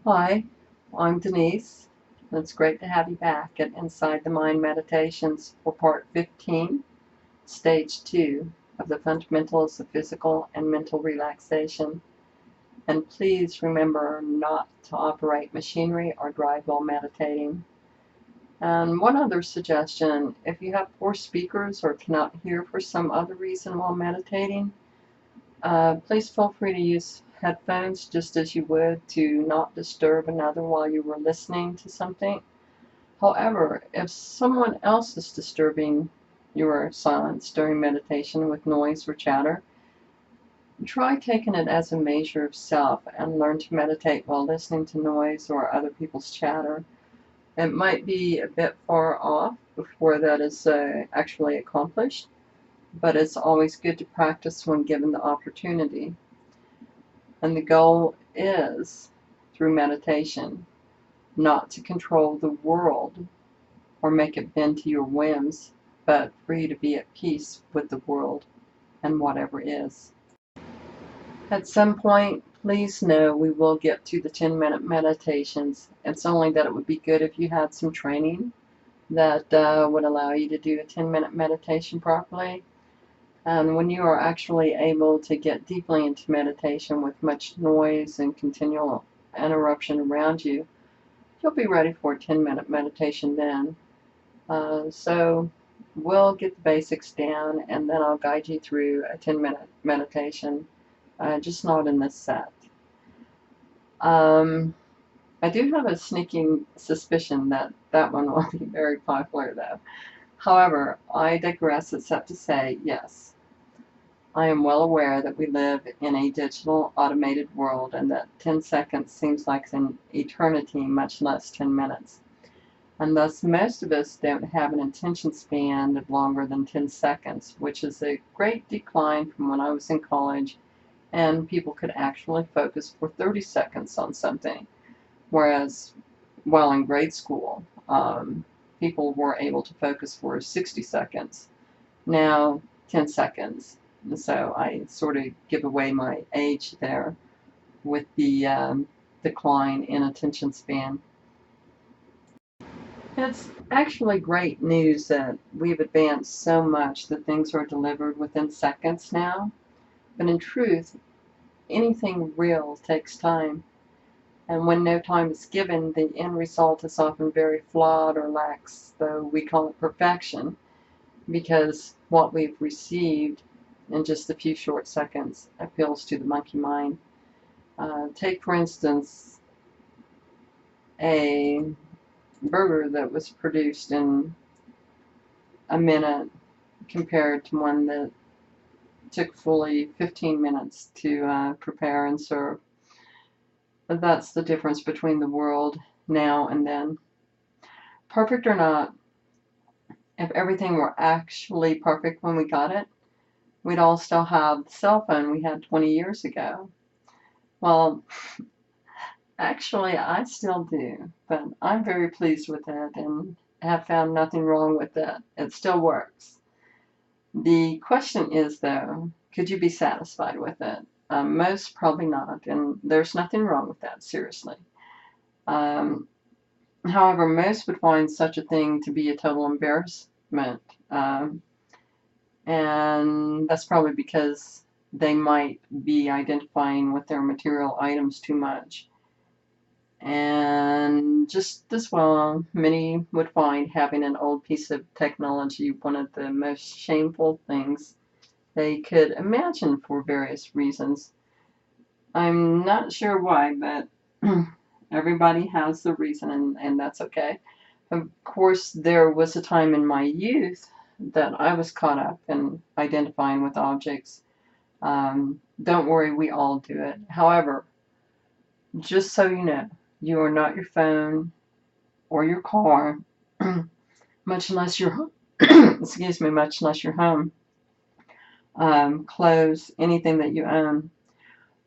Hi, I'm Denise. It's great to have you back at Inside the Mind Meditations for Part 15, Stage 2 of the Fundamentals of Physical and Mental Relaxation. And please remember not to operate machinery or drive while meditating. And one other suggestion, if you have poor speakers or cannot hear for some other reason while meditating, please feel free to use headphones just as you would to not disturb another while you were listening to something. However, if someone else is disturbing your silence during meditation with noise or chatter, try taking it as a measure of self and learn to meditate while listening to noise or other people's chatter. It might be a bit far off before that is actually accomplished, but it's always good to practice when given the opportunity. And the goal is, through meditation, not to control the world or make it bend to your whims, but for you to be at peace with the world and whatever is. At some point, please know we will get to the 10-minute meditations. It's only that it would be good if you had some training that would allow you to do a 10-minute meditation properly. And when you are actually able to get deeply into meditation with much noise and continual interruption around you, you'll be ready for a 10-minute meditation then. So we'll get the basics down, and then I'll guide you through a 10-minute meditation, just not in this set. I do have a sneaking suspicion that that one will be very popular, though. However, I digress except to say, yes, I am well aware that we live in a digital, automated world and that 10 seconds seems like an eternity, much less 10 minutes. And thus, most of us don't have an attention span of longer than 10 seconds, which is a great decline from when I was in college and people could actually focus for 30 seconds on something. Whereas, while in grade school, people were able to focus for 60 seconds. Now, 10 seconds. So I sort of give away my age there with the decline in attention span. It's actually great news that we've advanced so much that things are delivered within seconds now. But in truth, anything real takes time. And when no time is given, the end result is often very flawed or lacks, though we call it perfection, because what we've received in just a few short seconds appeals to the monkey mind. Take, for instance, a burger that was produced in a minute compared to one that took fully 15 minutes to prepare and serve. But that's the difference between the world now and then. Perfect or not, if everything were actually perfect when we got it, we'd all still have the cell phone we had 20 years ago. Well, actually, I still do, but I'm very pleased with it and have found nothing wrong with it. It still works. The question is, though, could you be satisfied with it? Most probably not, and there's nothing wrong with that, seriously. However, most would find such a thing to be a total embarrassment. And that's probably because they might be identifying with their material items too much. And just as well, many would find having an old piece of technology one of the most shameful things they could imagine for various reasons. I'm not sure why, but everybody has the reason, and that's okay. Of course, there was a time in my youth that I was caught up in identifying with objects. Don't worry, we all do it. However, just so you know, you are not your phone or your car, much less your home. Excuse me, much less your home, clothes, anything that you own.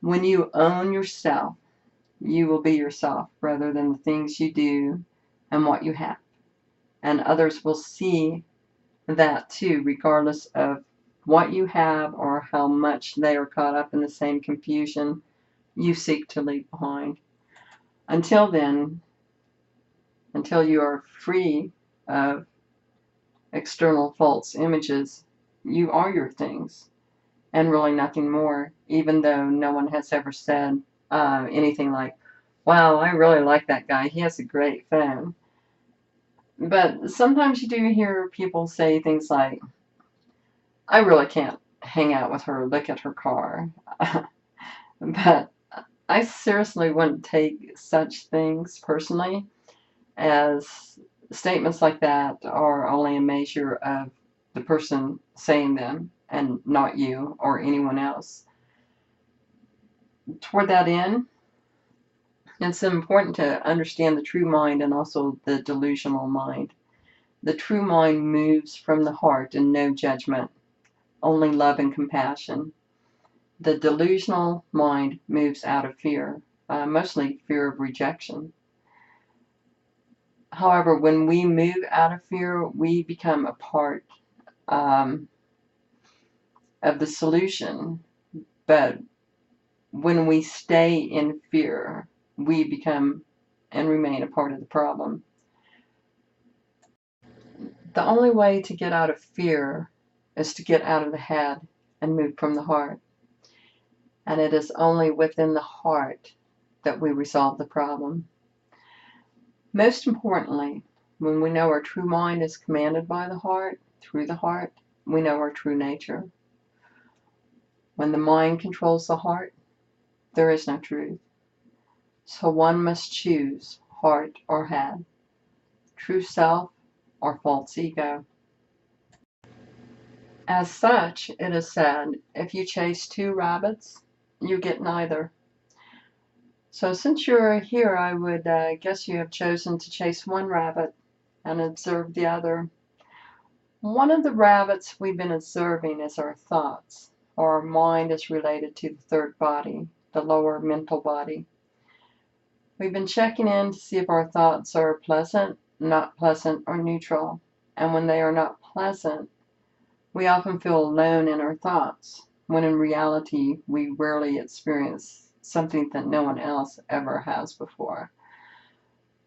When you own yourself, you will be yourself rather than the things you do and what you have. And others will see that too, regardless of what you have or how much they are caught up in the same confusion you seek to leave behind. Until then, until you are free of external false images, you are your things and really nothing more, even though no one has ever said anything like, wow, I really like that guy, he has a great phone. But sometimes you do hear people say things like, I really can't hang out with her, look at her car. But I seriously wouldn't take such things personally, as statements like that are only a measure of the person saying them and not you or anyone else. Toward that end, it's important to understand the true mind and also the delusional mind. The true mind moves from the heart and no judgment, only love and compassion. The delusional mind moves out of fear, mostly fear of rejection. However, when we move out of fear, we become a part of the solution. But when we stay in fear, we become and remain a part of the problem. The only way to get out of fear is to get out of the head and move from the heart. And it is only within the heart that we resolve the problem. Most importantly, when we know our true mind is commanded by the heart, through the heart, we know our true nature. When the mind controls the heart, there is no truth. So one must choose heart or head, true self or false ego. As such, it is said, if you chase two rabbits, you get neither. So since you're here, I would guess you have chosen to chase one rabbit and observe the other. One of the rabbits we've been observing is our thoughts. Our mind is related to the third body, the lower mental body. We've been checking in to see if our thoughts are pleasant, not pleasant, or neutral. And when they are not pleasant, we often feel alone in our thoughts, when in reality we rarely experience something that no one else ever has before.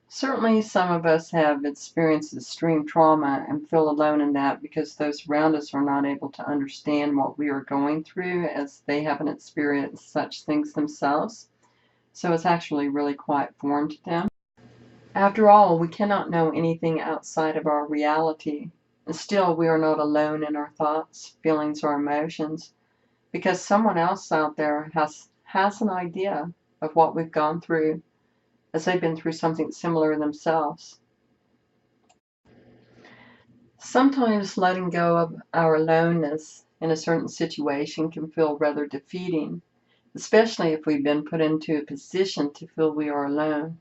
Certainly some of us have experienced extreme trauma and feel alone in that because those around us are not able to understand what we are going through, as they haven't experienced such things themselves. So it's actually really quite foreign to them. After all, we cannot know anything outside of our reality. And still, we are not alone in our thoughts, feelings, or emotions, because someone else out there has an idea of what we've gone through, as they've been through something similar themselves. Sometimes letting go of our aloneness in a certain situation can feel rather defeating, especially if we've been put into a position to feel we are alone.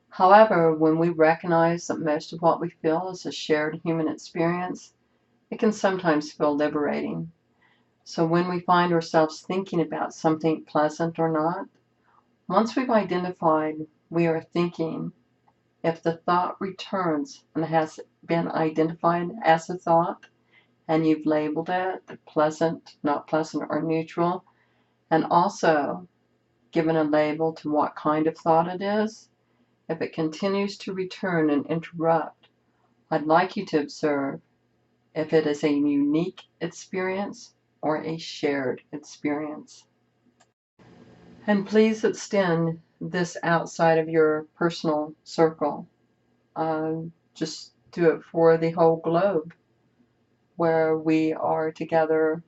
However, when we recognize that most of what we feel is a shared human experience, it can sometimes feel liberating. So when we find ourselves thinking about something pleasant or not, once we've identified we are thinking, if the thought returns and has been identified as a thought, and you've labeled it pleasant, not pleasant, or neutral, and also given a label to what kind of thought it is, if it continues to return and interrupt, I'd like you to observe if it is a unique experience or a shared experience. And please extend this outside of your personal circle. Just do it for the whole globe, where we are together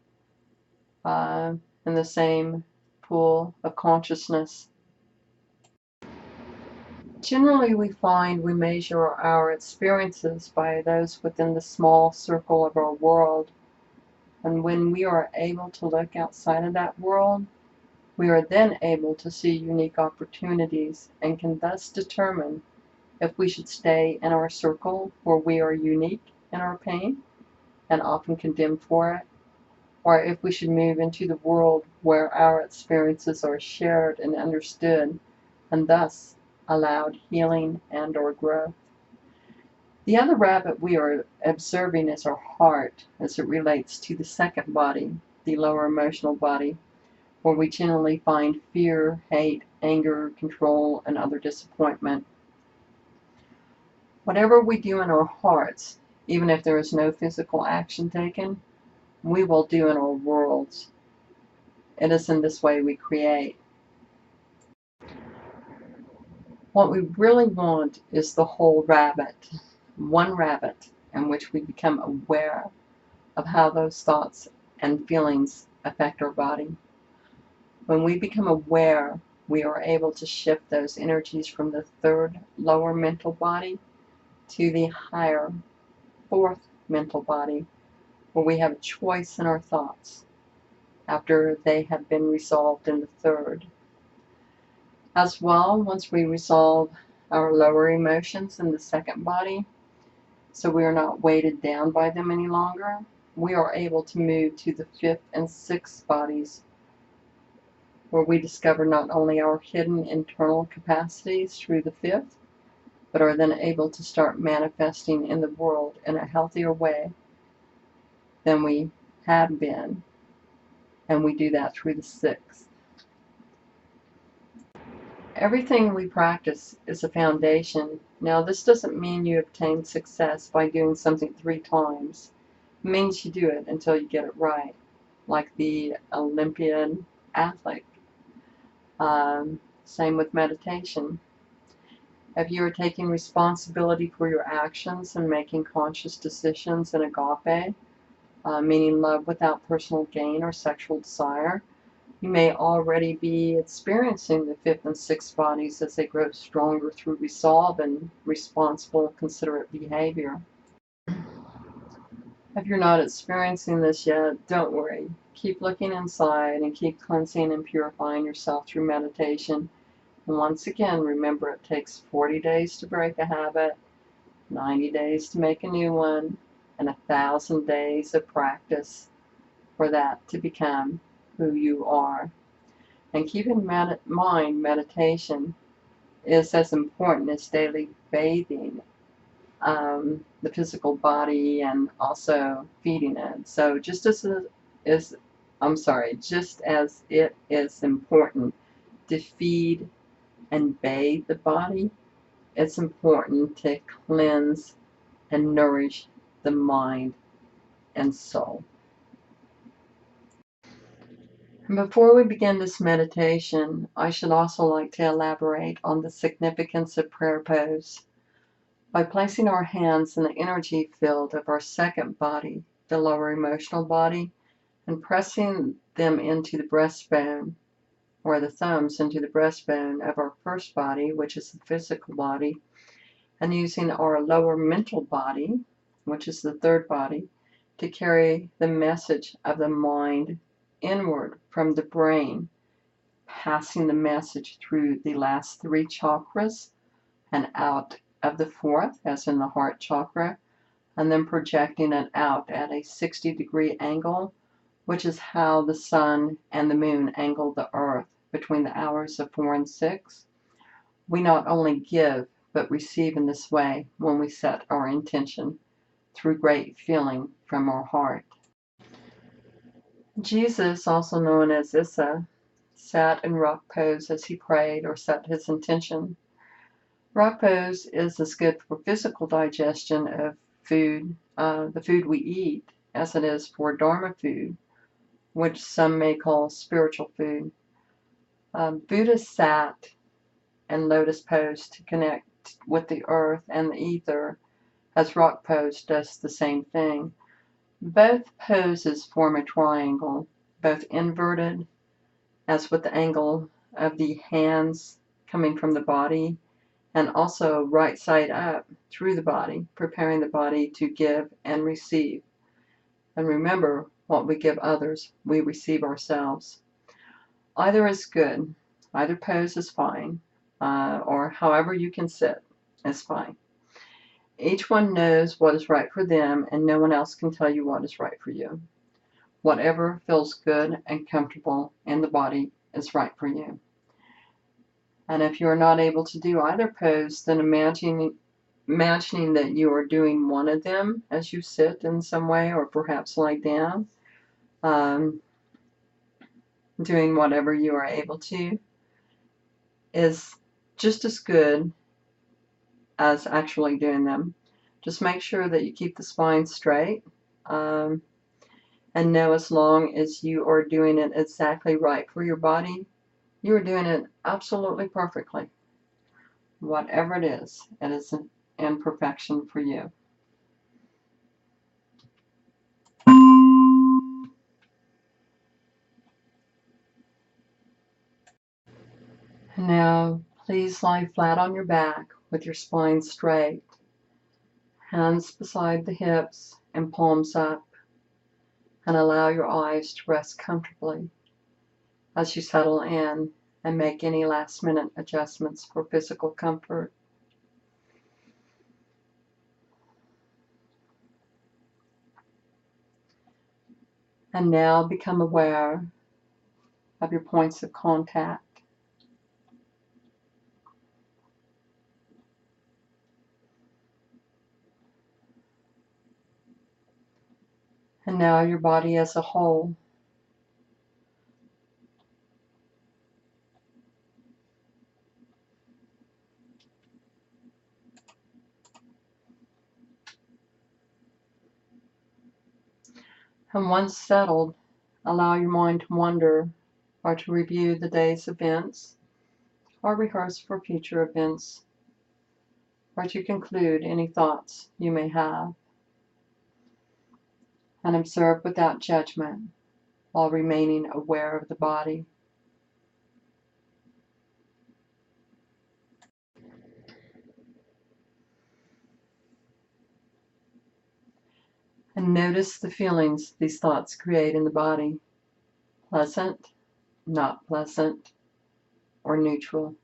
in the same pool of consciousness. Generally, we find we measure our experiences by those within the small circle of our world. And when we are able to look outside of that world, we are then able to see unique opportunities and can thus determine if we should stay in our circle where we are unique in our pain and often condemned for it, or if we should move into the world where our experiences are shared and understood and thus allowed healing and or growth. The other rabbit we are observing is our heart as it relates to the second body, the lower emotional body, where we generally find fear, hate, anger, control, and other disappointment. Whatever we do in our hearts, even if there is no physical action taken, we will do in our worlds. It is in this way we create. What we really want is the whole rabbit, one rabbit, in which we become aware of how those thoughts and feelings affect our body. When we become aware, we are able to shift those energies from the third lower mental body to the higher fourth mental body, where we have a choice in our thoughts after they have been resolved in the third. As well, once we resolve our lower emotions in the second body, so we are not weighted down by them any longer, we are able to move to the fifth and sixth bodies, where we discover not only our hidden internal capacities through the fifth, but are then able to start manifesting in the world in a healthier way than we had been, and we do that through the sixth. Everything we practice is a foundation. Now, this doesn't mean you obtain success by doing something 3 times. It means you do it until you get it right, like the Olympian athlete. Same with meditation. If you are taking responsibility for your actions and making conscious decisions in agape, meaning love without personal gain or sexual desire, you may already be experiencing the fifth and sixth bodies as they grow stronger through resolve and responsible, considerate behavior. If you're not experiencing this yet, don't worry. Keep looking inside and keep cleansing and purifying yourself through meditation. And once again, remember it takes 40 days to break a habit, 90 days to make a new one, and 1,000 days of practice for that to become who you are. And keep in mind, meditation is as important as daily bathing the physical body and also feeding it. So just as it is important to feed and bathe the body, it's important to cleanse and nourish the mind and soul. And before we begin this meditation, I should also like to elaborate on the significance of prayer pose. By placing our hands in the energy field of our second body, the lower emotional body, and pressing them into the breastbone, or the thumbs into the breastbone of our first body, which is the physical body, and using our lower mental body, which is the third body, to carry the message of the mind inward from the brain, passing the message through the last 3 chakras and out of the fourth, as in the heart chakra, and then projecting it out at a 60-degree angle, which is how the sun and the moon angle the earth between the hours of 4 and 6. We not only give, but receive in this way when we set our intention through great feeling from our heart. Jesus, also known as Issa, sat in rock pose as he prayed or set his intention. Rock pose is as good for physical digestion of food, the food we eat, as it is for Dharma food, which some may call spiritual food. Buddhists sat and lotus pose to connect with the earth and the ether, as rock pose does the same thing. Both poses form a triangle, both inverted, as with the angle of the hands coming from the body, and also right side up through the body, preparing the body to give and receive. And remember, what we give others, we receive ourselves. Either is good, either pose is fine, or however you can sit is fine. Each one knows what is right for them, and no one else can tell you what is right for you. Whatever feels good and comfortable in the body is right for you. And if you are not able to do either pose, then imagining that you are doing one of them as you sit in some way, or perhaps lie down. doing whatever you are able to is just as good as actually doing them. Just make sure that you keep the spine straight, and know as long as you are doing it exactly right for your body, you are doing it absolutely perfectly. Whatever it is an imperfection for you. And now, please lie flat on your back with your spine straight, hands beside the hips and palms up, and allow your eyes to rest comfortably as you settle in and make any last-minute adjustments for physical comfort. And now become aware of your points of contact. And now your body as a whole. And once settled, allow your mind to wander or to review the day's events or rehearse for future events or to conclude any thoughts you may have. And observe without judgment while remaining aware of the body. And notice the feelings these thoughts create in the body. Pleasant, not pleasant, or neutral.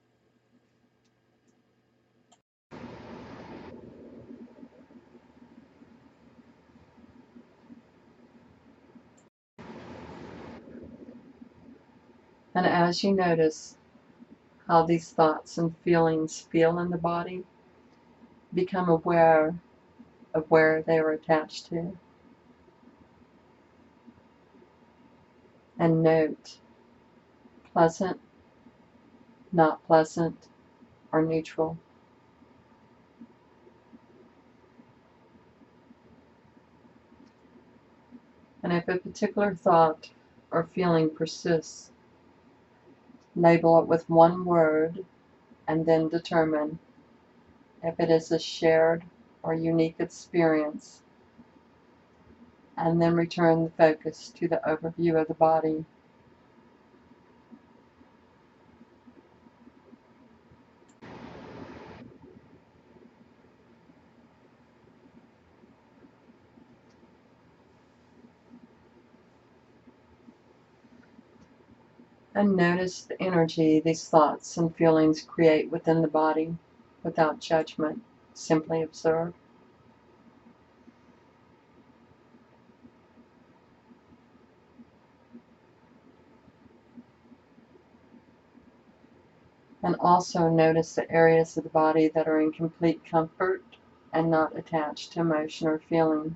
And as you notice how these thoughts and feelings feel in the body, become aware of where they are attached to. And note, pleasant, not pleasant, or neutral. And if a particular thought or feeling persists, label it with one word and then determine if it is a shared or unique experience, and then return the focus to the overview of the body. And notice the energy these thoughts and feelings create within the body without judgment. Simply observe. And also notice the areas of the body that are in complete comfort and not attached to emotion or feeling.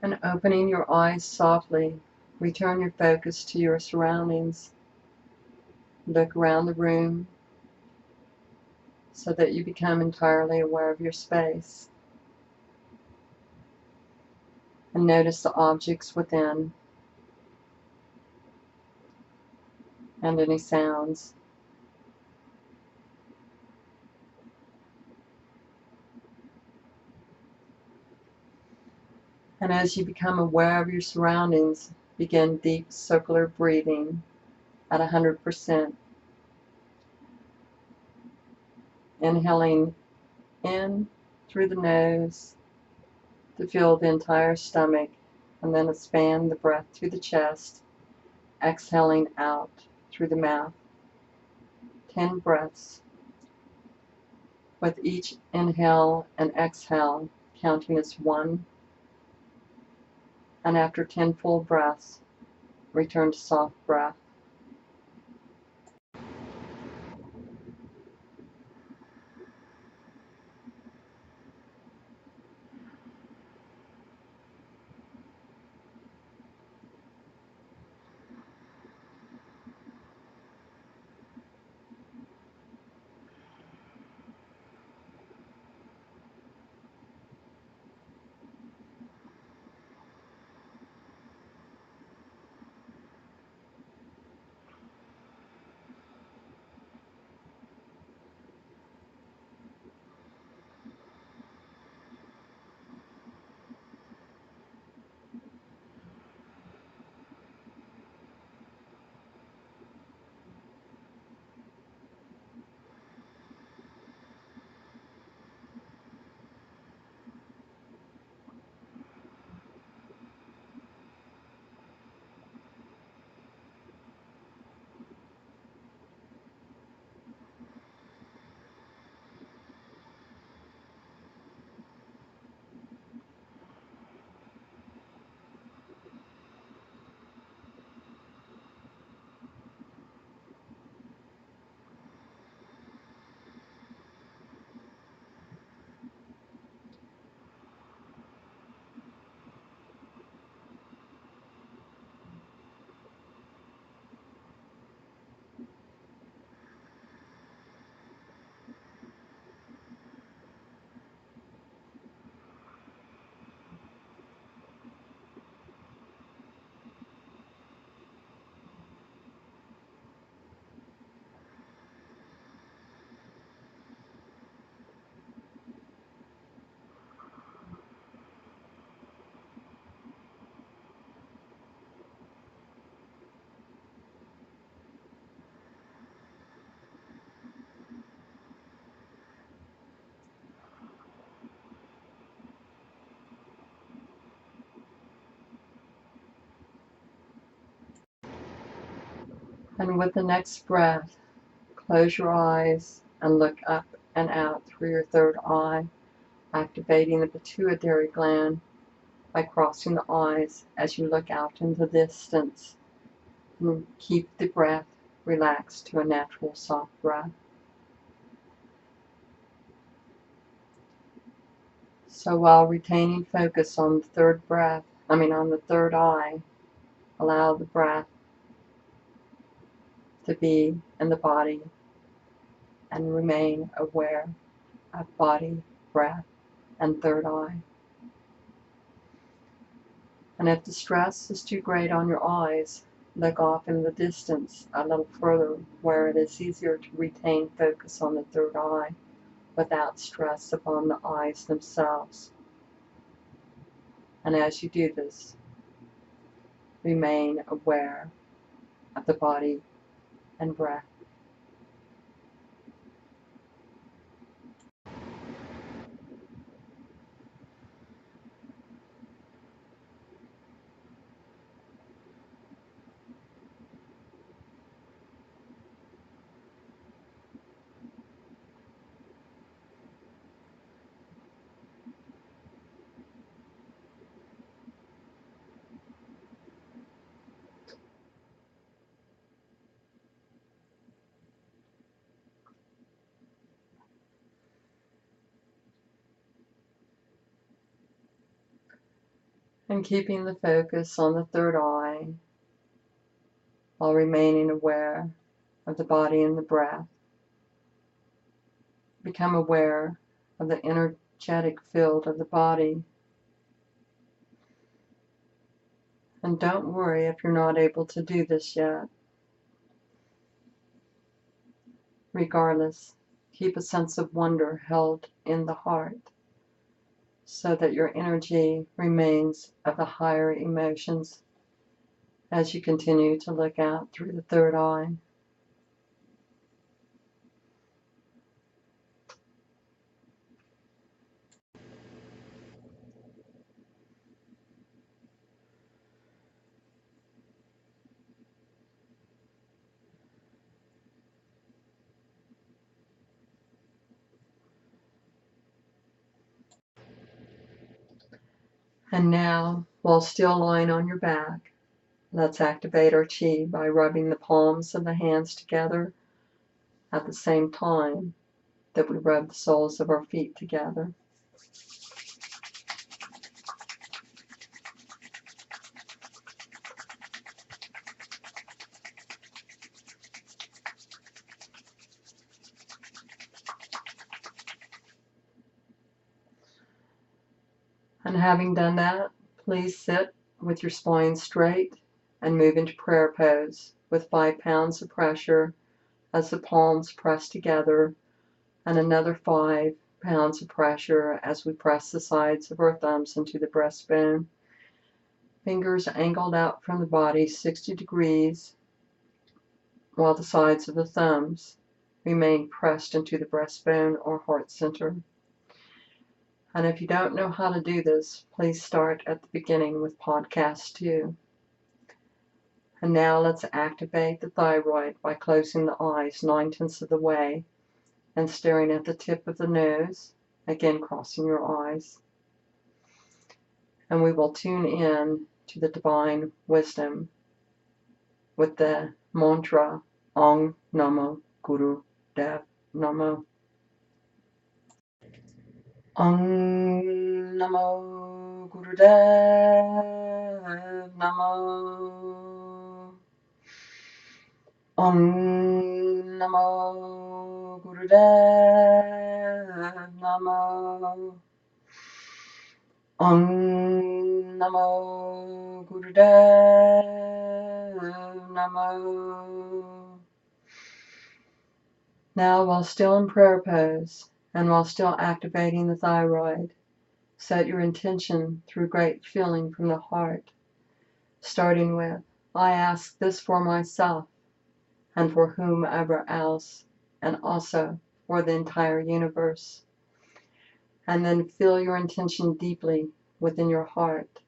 And opening your eyes softly, return your focus to your surroundings. Look around the room so that you become entirely aware of your space. And notice the objects within and any sounds. And as you become aware of your surroundings, begin deep circular breathing at 100%. Inhaling in through the nose to fill the entire stomach, and then expand the breath through the chest, exhaling out through the mouth. 10 breaths. With each inhale and exhale, counting as 1, and after 10 full breaths, return to soft breath. And with the next breath, close your eyes and look up and out through your third eye, activating the pituitary gland by crossing the eyes as you look out into the distance. And keep the breath relaxed to a natural soft breath. So while retaining focus on the third on the third eye, allow the breath to be in the body and remain aware of body, breath, and third eye. And if the stress is too great on your eyes, look off in the distance a little further where it is easier to retain focus on the third eye without stress upon the eyes themselves. And as you do this, remain aware of the body and breath. And keeping the focus on the third eye while remaining aware of the body and the breath. Become aware of the energetic field of the body. And don't worry if you're not able to do this yet. Regardless, keep a sense of wonder held in the heart so that your energy remains of the higher emotions as you continue to look out through the third eye. And now, while still lying on your back, let's activate our chi by rubbing the palms of the hands together at the same time that we rub the soles of our feet together. And having done that, please sit with your spine straight and move into prayer pose with 5 pounds of pressure as the palms press together, and another 5 pounds of pressure as we press the sides of our thumbs into the breastbone. Fingers angled out from the body 60 degrees, while the sides of the thumbs remain pressed into the breastbone or heart center. And if you don't know how to do this, please start at the beginning with podcast 2. And now let's activate the thyroid by closing the eyes 9/10 of the way and staring at the tip of the nose, again crossing your eyes. And we will tune in to the divine wisdom with the mantra Om Namo Guru Dev Namo. Om Namo Guru Dev Namo. Om Namo Guru Dev Namo. Om Namo Guru Dev Namo. Now, while still in prayer pose, and while still activating the thyroid, set your intention through great feeling from the heart, starting with, I ask this for myself, and for whomever else, and also for the entire universe. And then feel your intention deeply within your heart.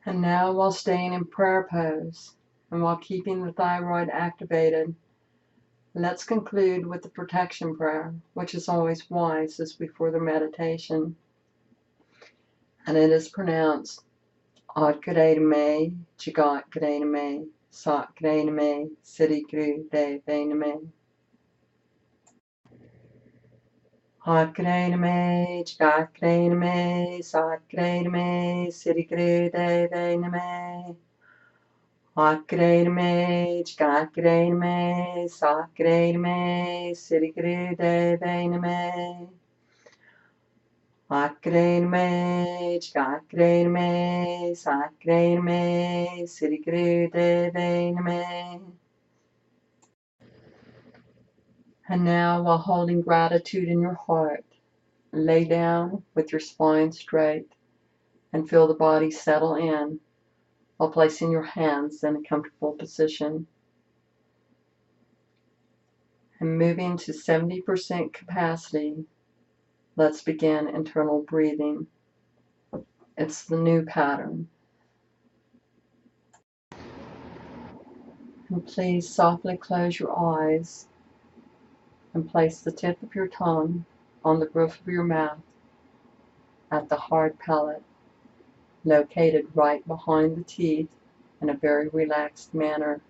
And now, while staying in prayer pose, and while keeping the thyroid activated, let's conclude with the protection prayer, which is always wise as before the meditation. And it is pronounced, Guray, Jagot, Nameh, Saat, Nameh, Cidy, Daveigh, Nameh. Nameh, Jagot, Nameh, Saat, Nameh, Cidy, Daveigh, Nameh. Nameh, Jagot, Nameh, Saat, Nameh, Cidy, Daveigh, Nameh. Nameh, Jagot, Nameh, Saat, Nameh, Cidy, Daveigh, Nameh. And now, while holding gratitude in your heart, lay down with your spine straight and feel the body settle in while placing your hands in a comfortable position. And moving to 70% capacity, let's begin internal breathing. It's the new pattern. And please softly close your eyes and place the tip of your tongue on the roof of your mouth at the hard palate, located right behind the teeth in a very relaxed manner,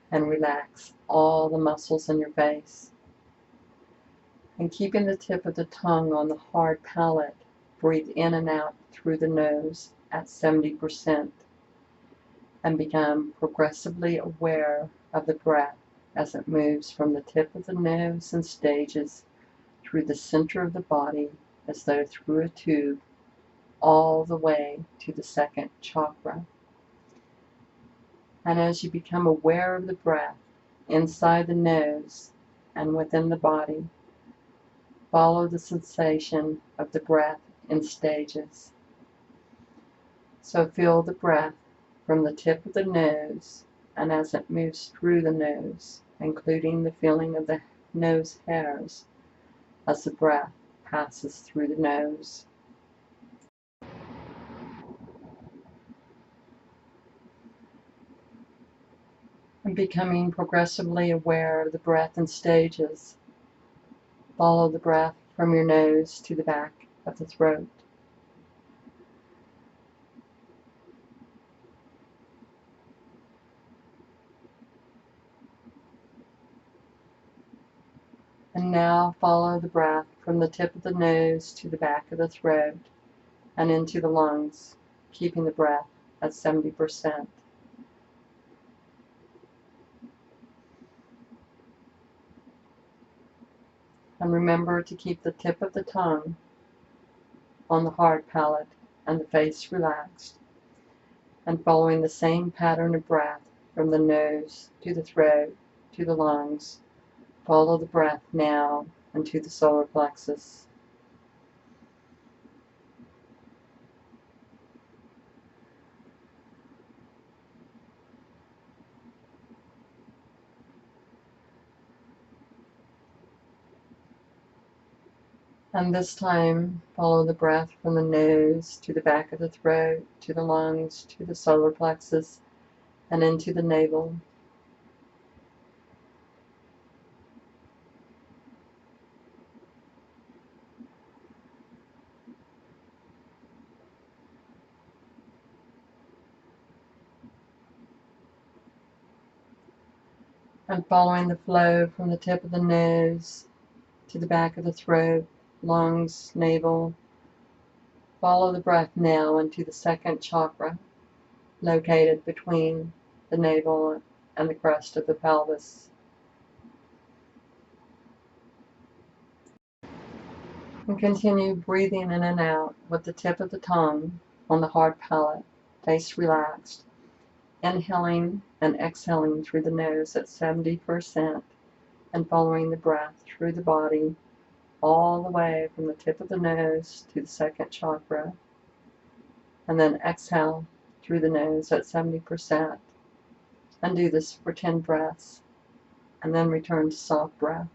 and relax all the muscles in your face. And keeping the tip of the tongue on the hard palate, breathe in and out through the nose at 70% and become progressively aware of the breath as it moves from the tip of the nose in stages through the center of the body as though through a tube, all the way to the second chakra. And as you become aware of the breath inside the nose and within the body, follow the sensation of the breath in stages. So feel the breath from the tip of the nose and as it moves through the nose, including the feeling of the nose hairs as the breath passes through the nose. And becoming progressively aware of the breath in stages, follow the breath from your nose to the back of the throat. And now follow the breath from the tip of the nose to the back of the throat and into the lungs, keeping the breath at 70%. And remember to keep the tip of the tongue on the hard palate and the face relaxed, and following the same pattern of breath from the nose to the throat to the lungs. Follow the breath now into the solar plexus. And this time, follow the breath from the nose to the back of the throat, to the lungs, to the solar plexus, and into the navel. And following the flow from the tip of the nose to the back of the throat, lungs, navel, follow the breath now into the second chakra, located between the navel and the crest of the pelvis. And continue breathing in and out with the tip of the tongue on the hard palate, face relaxed, inhaling and exhaling through the nose at 70%, and following the breath through the body all the way from the tip of the nose to the second chakra, and then exhale through the nose at 70%, and do this for 10 breaths, and then return to soft breath.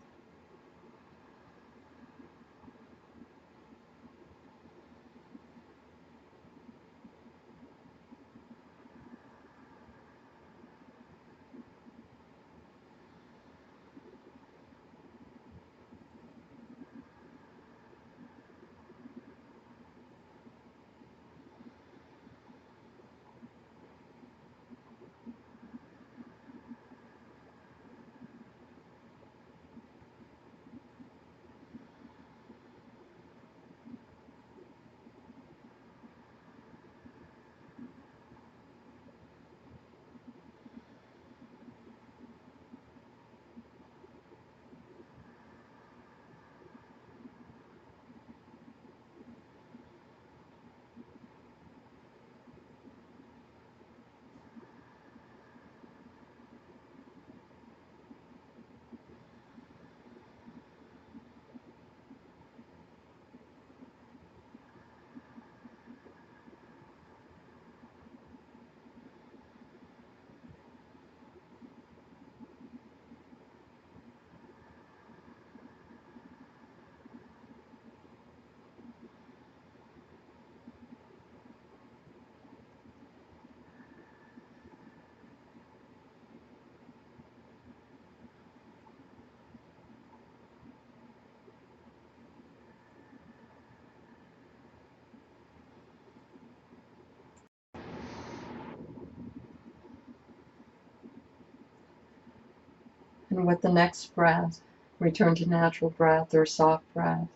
And with the next breath, return to natural breath or soft breath,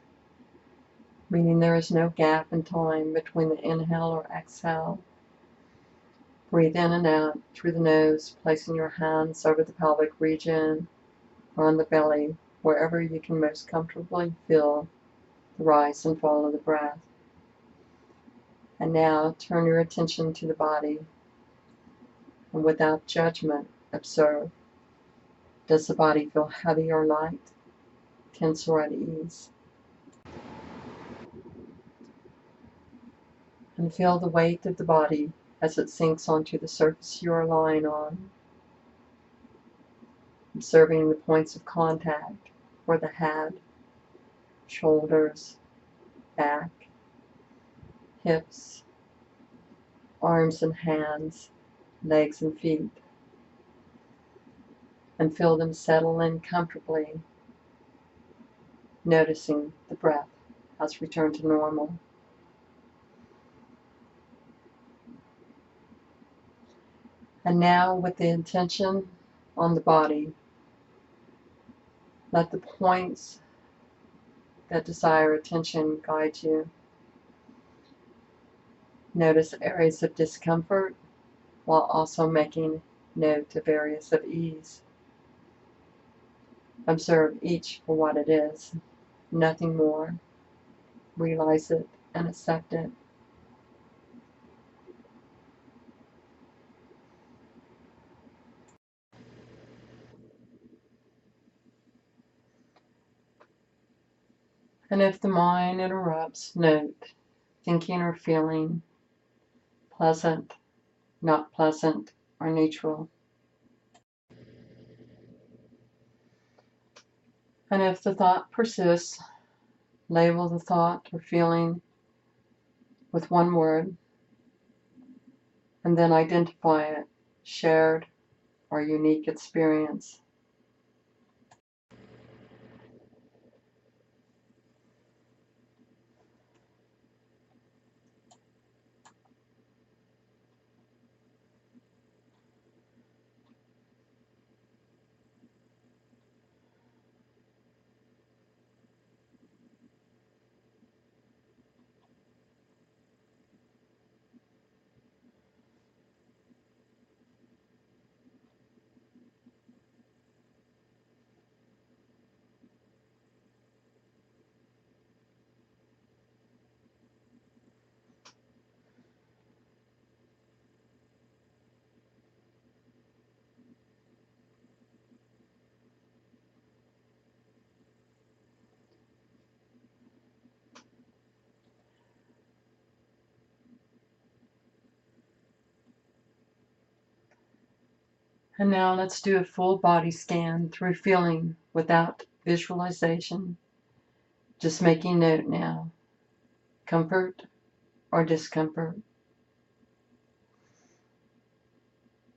meaning there is no gap in time between the inhale or exhale. Breathe in and out through the nose, placing your hands over the pelvic region or on the belly, wherever you can most comfortably feel the rise and fall of the breath. And now turn your attention to the body, and without judgment, observe. Does the body feel heavy or light, tense or at ease? And feel the weight of the body as it sinks onto the surface you are lying on, observing the points of contact for the head, shoulders, back, hips, arms and hands, legs and feet, and feel them settle in comfortably, noticing the breath has returned to normal. And now, with the intention on the body, let the points that desire attention guide you. Notice areas of discomfort while also making note of areas of ease. Observe each for what it is, nothing more. Realize it and accept it. And if the mind interrupts, note thinking or feeling, pleasant, not pleasant, or neutral. And if the thought persists, label the thought or feeling with one word, and then identify it, shared or unique experience. And now let's do a full body scan through feeling without visualization. Just making note now. Comfort or discomfort.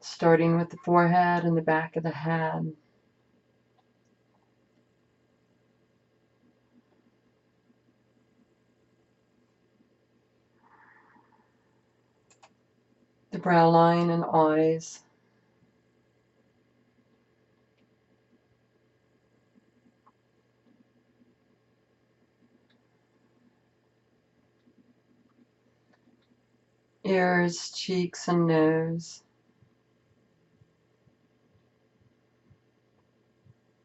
Starting with the forehead and the back of the head. The brow line and eyes. Ears, cheeks, and nose.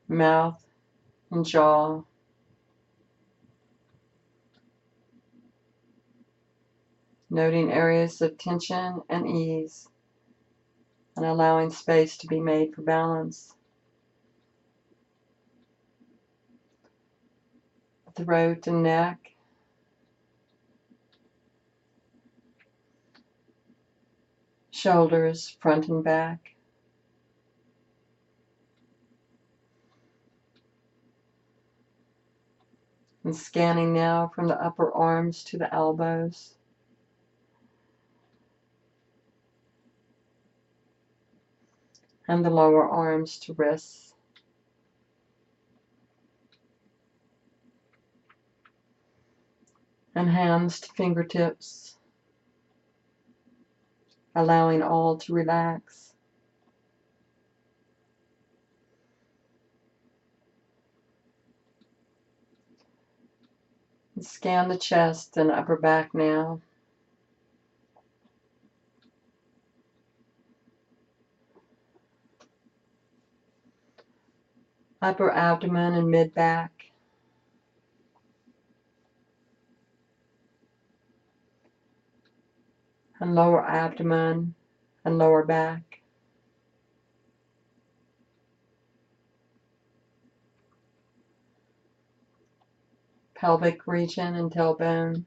Mouth and jaw. Noting areas of tension and ease, and allowing space to be made for balance. Throat and neck. Shoulders, front and back. And scanning now from the upper arms to the elbows. And the lower arms to wrists. And hands to fingertips, allowing all to relax. And scan the chest and upper back now. upper abdomen and mid-back, and lower abdomen and lower back. Pelvic region and tailbone.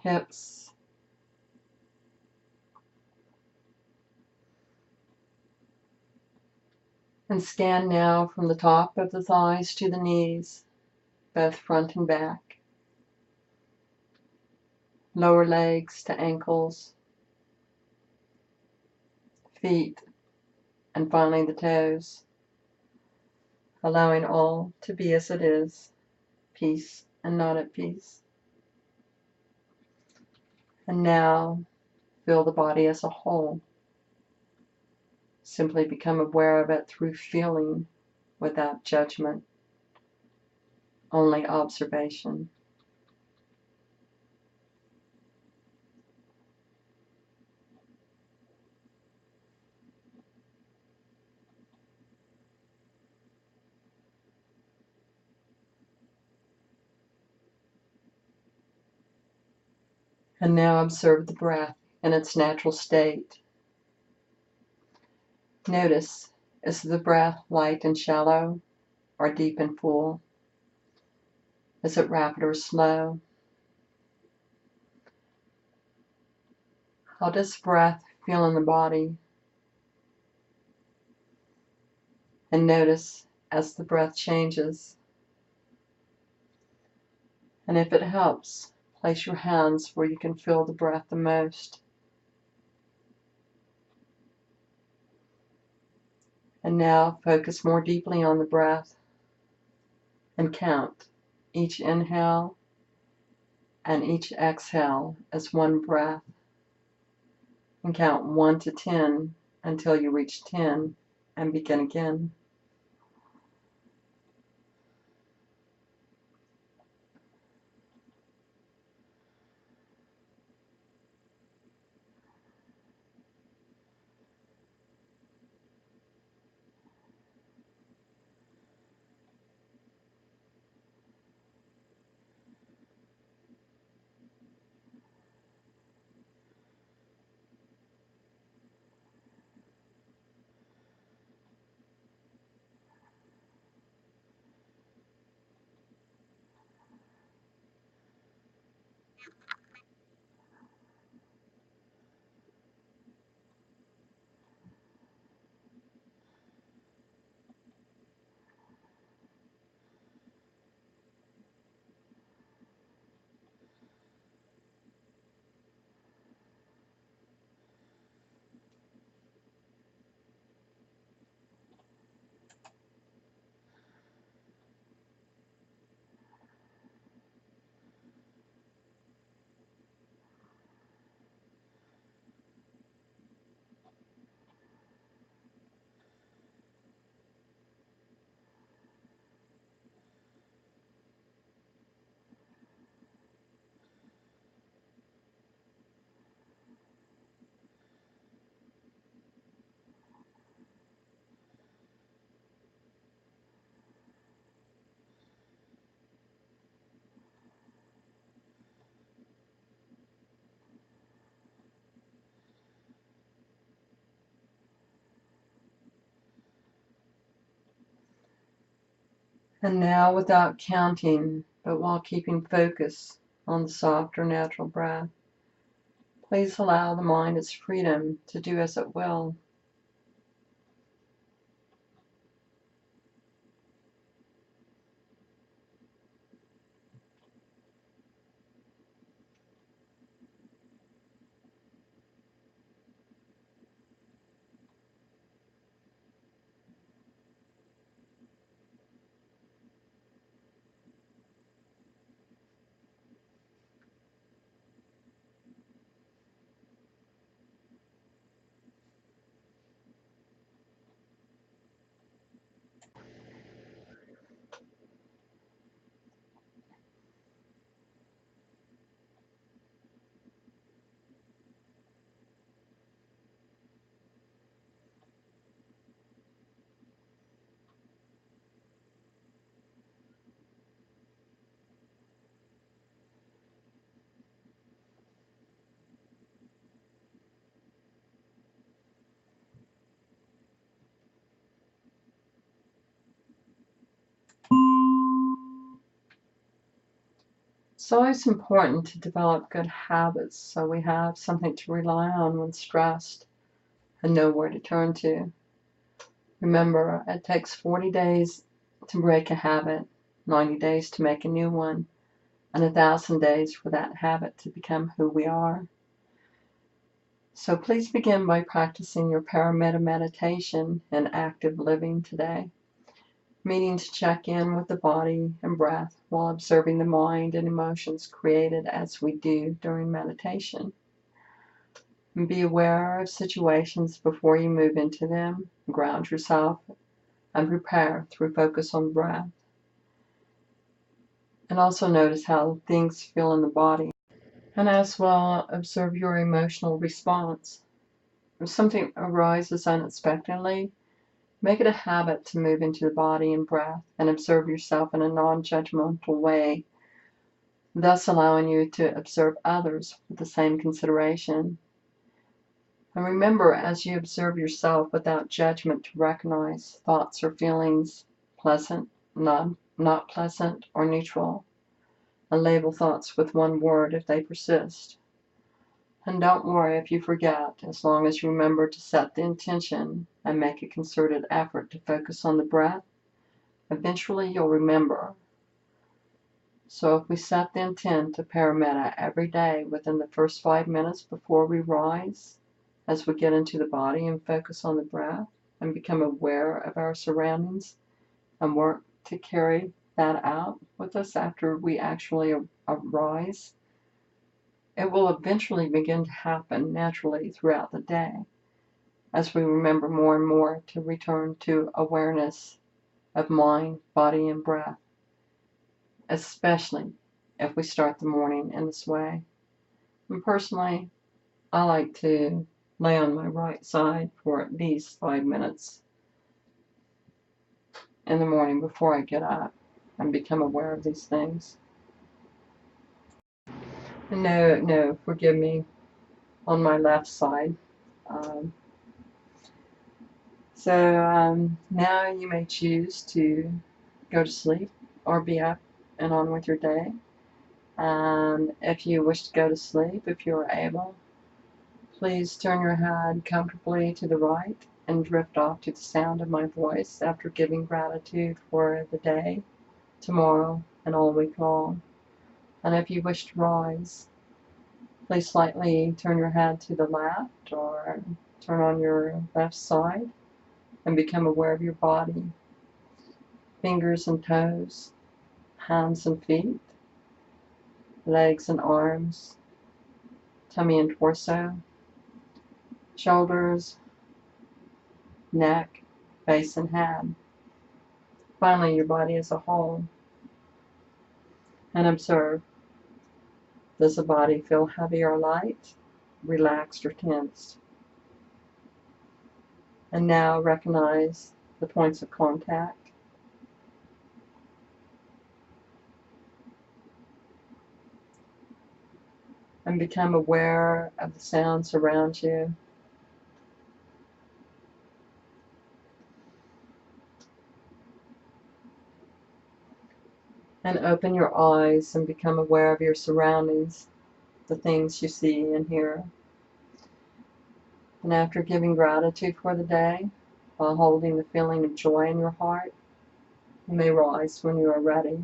Hips. And scan now from the top of the thighs to the knees, both front and back. Lower legs to ankles, feet, and finally the toes, allowing all to be as it is, peace and not at peace. And now feel the body as a whole. Simply become aware of it through feeling without judgment, only observation. And now observe the breath in its natural state. Notice, is the breath light and shallow, or deep and full? Is it rapid or slow? How does breath feel in the body? And notice as the breath changes. And if it helps, place your hands where you can feel the breath the most. And now focus more deeply on the breath and count each inhale and each exhale as one breath. And count 1 to 10 until you reach 10 and begin again. And now, without counting, but while keeping focus on the soft or natural breath, please allow the mind its freedom to do as it will. It's always important to develop good habits so we have something to rely on when stressed and know where to turn to. Remember, it takes 40 days to break a habit, 90 days to make a new one, and 1,000 days for that habit to become who we are. So please begin by practicing your paramita meditation and active living today, meaning to check in with the body and breath while observing the mind and emotions created as we do during meditation. And be aware of situations before you move into them, ground yourself, and prepare through focus on breath. And also notice how things feel in the body. And as well, observe your emotional response. If something arises unexpectedly, make it a habit to move into the body and breath and observe yourself in a non-judgmental way, thus allowing you to observe others with the same consideration. And remember, as you observe yourself without judgment, to recognize thoughts or feelings, pleasant, not pleasant, or neutral, and label thoughts with one word if they persist. And don't worry if you forget, as long as you remember to set the intention and make a concerted effort to focus on the breath. Eventually you'll remember. So if we set the intent to paramita every day within the first 5 minutes before we rise, as we get into the body and focus on the breath and become aware of our surroundings and work to carry that out with us after we actually arise, it will eventually begin to happen naturally throughout the day as we remember more and more to return to awareness of mind, body, and breath, especially if we start the morning in this way. And personally, I like to lay on my right side for at least 5 minutes in the morning before I get up and become aware of these things. No, forgive me, on my left side. Now you may choose to go to sleep or be up and on with your day. And if you wish to go to sleep, if you are able, please turn your head comfortably to the right and drift off to the sound of my voice after giving gratitude for the day, tomorrow, and all week long. And if you wish to rise, please slightly turn your head to the left or turn on your left side and become aware of your body, fingers and toes, hands and feet, legs and arms, tummy and torso, shoulders, neck, face and head. Finally, your body as a whole. And observe, does the body feel heavy or light, relaxed or tensed? And now recognize the points of contact. And become aware of the sounds around you. And open your eyes and become aware of your surroundings, the things you see and hear. And after giving gratitude for the day, while holding the feeling of joy in your heart, you may rise when you are ready.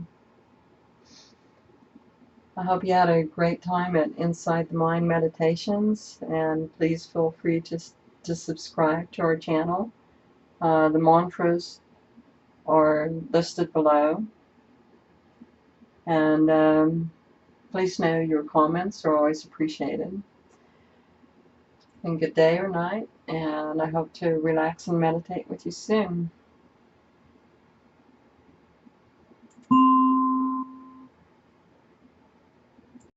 I hope you had a great time at Inside the Mind Meditations, and please feel free to subscribe to our channel. The mantras are listed below, and please know your comments are always appreciated. And good day or night, and I hope to relax and meditate with you soon.